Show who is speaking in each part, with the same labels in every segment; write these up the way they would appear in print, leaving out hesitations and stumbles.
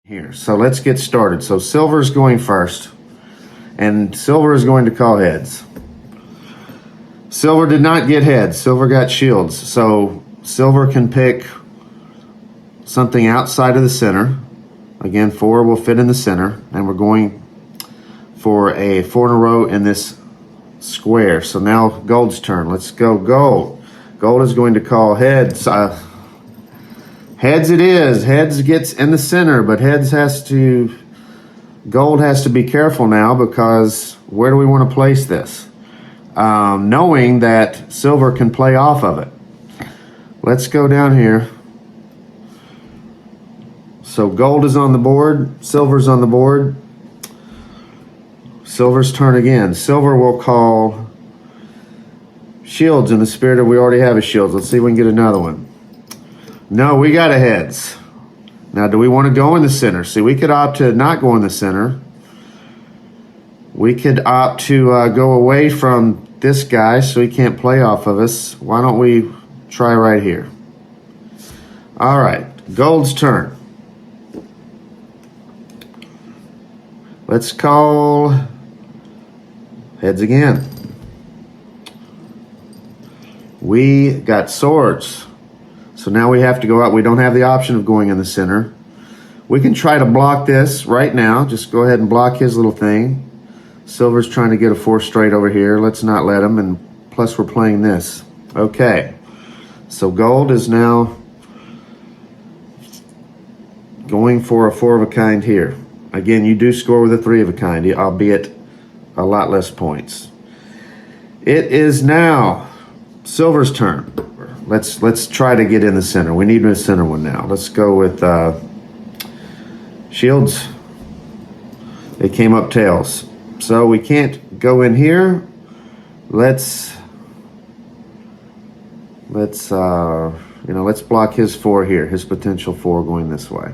Speaker 1: Here, so let's get started. So silver's going first, and silver is going to call heads. Silver did not get heads, silver got shields. So silver can pick something outside of the center. Again, 4 will fit in the center, and we're going for a 4 in a row in this square. So now gold's turn. Let's go gold. Gold is going to call heads. Heads it is. Heads gets in the center, but gold has to be careful now, because where do we want to place this? Knowing that silver can play off of it. Let's go down here. So gold is on the board, silver's on the board. Silver's turn again. Silver will call shields in the spirit of we already have a shields. Let's see if we can get another one. No, we got a heads. Now, do we want to go in the center? See, we could opt to not go in the center. We could opt to go away from this guy so he can't play off of us. Why don't we try right here? All right, gold's turn. Let's call heads again. We got swords. So now we have to go out. We don't have the option of going in the center. We can try to block this right now. Just go ahead and block his little thing. Silver's trying to get a 4 straight over here. Let's not let him. And plus we're playing this. Okay. So gold is now going for a 4 of a kind here. Again, you do score with a 3 of a kind, albeit a lot less points. It is now silver's turn. Let's try to get in the center. We need a center one now. Let's go with shields. They came up tails. So we can't go in here. Let's block his 4 here, his potential 4 going this way.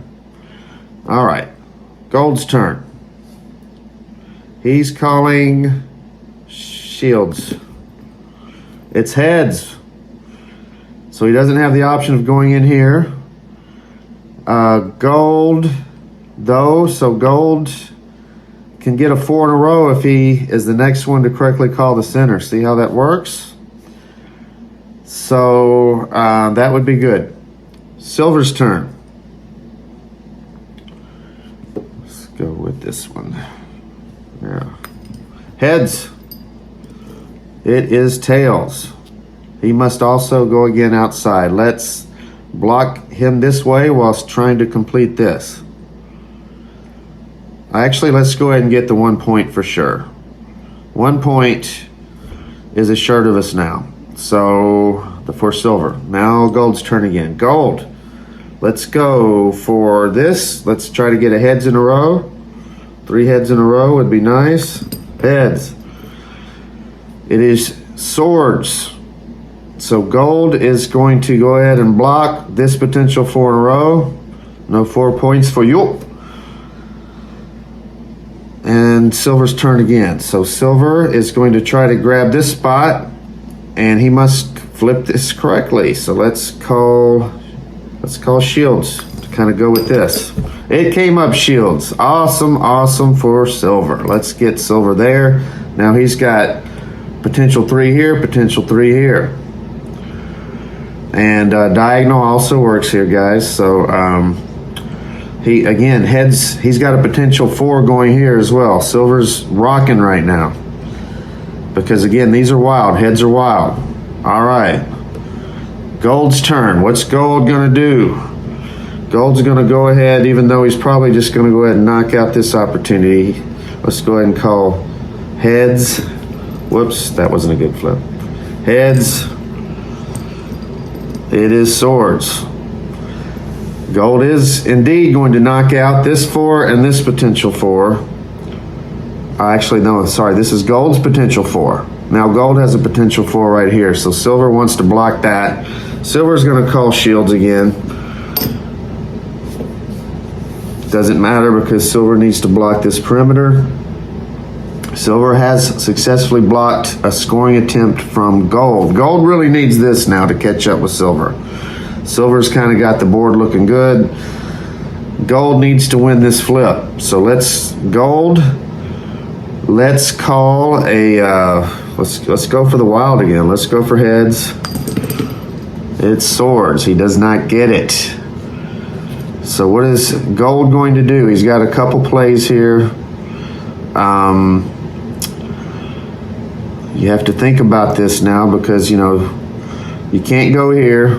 Speaker 1: All right, gold's turn. He's calling shields. It's heads. So he doesn't have the option of going in here. Gold, though, so gold can get a 4 in a row if he is the next one to correctly call the center. See how that works? So that would be good. Silver's turn. Let's go with this one. Yeah. Heads. It is tails. He must also go again outside. Let's block him this way whilst trying to complete this. Actually, let's go ahead and get the 1 point for sure. 1 point is assured of us now. So for silver. Now gold's turn again. Gold. Let's go for this. Let's try to get a heads in a row. 3 heads in a row would be nice. Heads. It is swords. So gold is going to go ahead and block this potential 4 in a row. No 4 points for you. And silver's turn again. So silver is going to try to grab this spot, and he must flip this correctly. So let's call shields to kind of go with this. It came up shields. Awesome, awesome for silver. Let's get silver there. Now he's got potential 3 here, potential 3 here. And diagonal also works here, guys. So he, again, heads, he's got a potential 4 going here as well. Silver's rocking right now. Because, again, these are wild. Heads are wild. All right. Gold's turn. What's gold going to do? Gold's going to go ahead, even though he's probably just going to go ahead and knock out this opportunity. Let's go ahead and call heads. Whoops, that wasn't a good flip. Heads. It is swords. Gold is indeed going to knock out this 4 and this potential 4. Actually, no, sorry, this is gold's potential 4. Now gold has a potential 4 right here, so silver wants to block that. Silver's going to call shields again. Doesn't matter because silver needs to block this perimeter. Silver has successfully blocked a scoring attempt from gold. Gold really needs this now to catch up with silver. Silver's kind of got the board looking good. gold needs to win this flip. So let's call a let's go for the wild again. Let's go for heads. It's swords. He does not get it. So what is gold going to do? He's got a couple plays here. You have to think about this now, because you can't go here,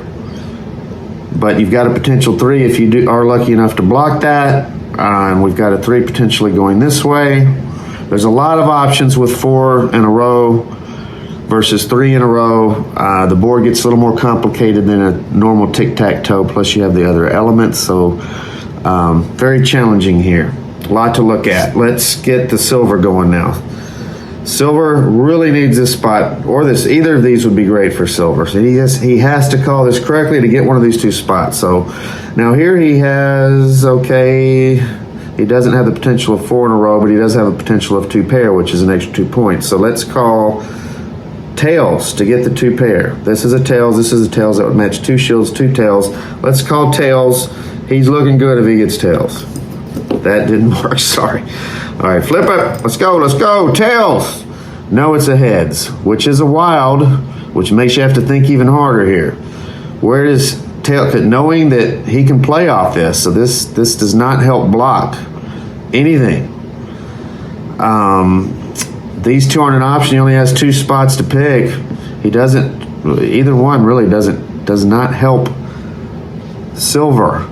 Speaker 1: but you've got a potential 3 if you are lucky enough to block that, and we've got a 3 potentially going this way. There's a lot of options with 4 in a row versus 3 in a row. The board gets a little more complicated than a normal tic-tac-toe, plus you have the other elements, so very challenging here. A lot to look at. Let's get the silver going now. Silver really needs this spot, or this. Either of these would be great for silver. So he has to call this correctly to get one of these 2 spots. So now here he has, okay, he doesn't have the potential of 4 in a row, but he does have a potential of 2 pair, which is an extra 2 points. So let's call tails to get the 2 pair. This is a tails, this is a tails. That would match 2 shields, 2 tails. Let's call tails. He's looking good if he gets tails. That didn't work, sorry. All right, flip it. Let's go. Tails. No, it's a heads, which is a wild, which makes you have to think even harder here. Where does tail, knowing that he can play off this, so this does not help block anything. These 2 aren't an option. He only has 2 spots to pick. He doesn't, either one really does not help silver.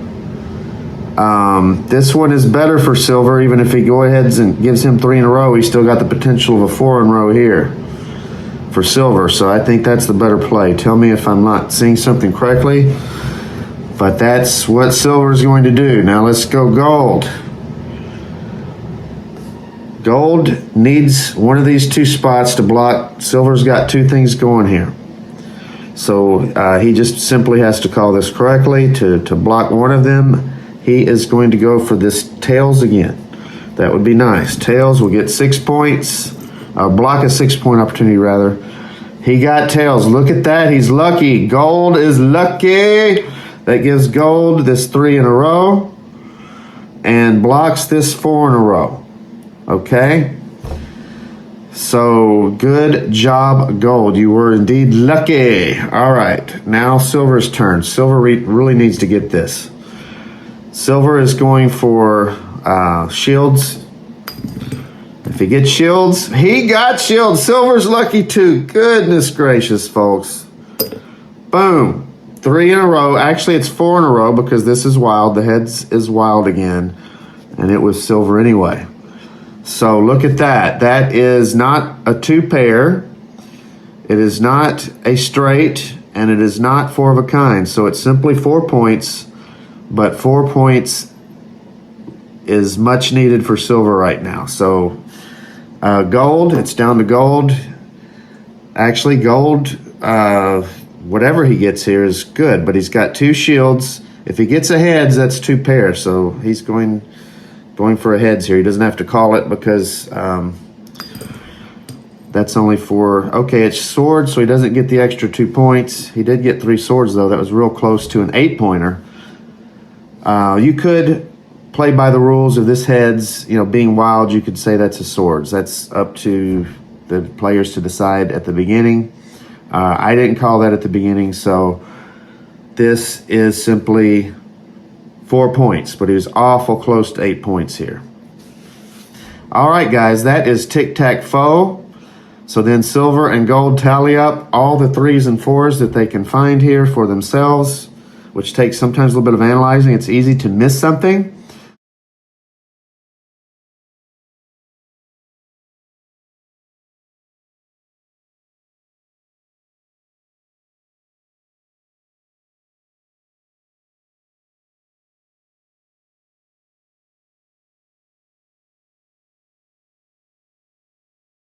Speaker 1: This one is better for silver. Even if he go ahead and gives him 3 in a row, he's still got the potential of a 4 in a row here for silver. So I think that's the better play. Tell me if I'm not seeing something correctly, but that's what silver is going to do. Now let's go gold. Gold needs one of these 2 spots to block. Silver's got 2 things going here. So he just simply has to call this correctly to block one of them. He is going to go for this tails again. That would be nice. Tails will get 6 points. Block a 6-point opportunity, rather. He got tails. Look at that. He's lucky. Gold is lucky. That gives gold this 3 in a row and blocks this 4 in a row. Okay? So, good job, gold. You were indeed lucky. All right. Now silver's turn. Silver really needs to get this. Silver is going for shields. If he gets shields, he got shields. Silver's lucky too. Goodness gracious, folks. Boom. 3 in a row. Actually, it's 4 in a row because this is wild. The heads is wild again. And it was silver anyway. So look at that. That is not a 2 pair. It is not a straight. And it is not 4 of a kind. So it's simply 4 points. But 4 points is much needed for silver right now. So gold, it's down to gold. Actually, gold, whatever he gets here is good. But he's got 2 shields. If he gets a heads, that's 2 pairs. So he's going for a heads here. He doesn't have to call it because that's only for, okay, it's swords, so he doesn't get the extra 2 points. He did get 3 swords, though. That was real close to an 8-pointer. You could play by the rules of this heads, being wild, you could say that's a swords. That's up to the players to decide at the beginning. I didn't call that at the beginning, so this is simply 4 points, but he was awful close to 8 points here. All right, guys, that is tic-tac-foe. So then silver and gold tally up all the 3s and 4s that they can find here for themselves, which takes sometimes a little bit of analyzing. It's easy to miss something.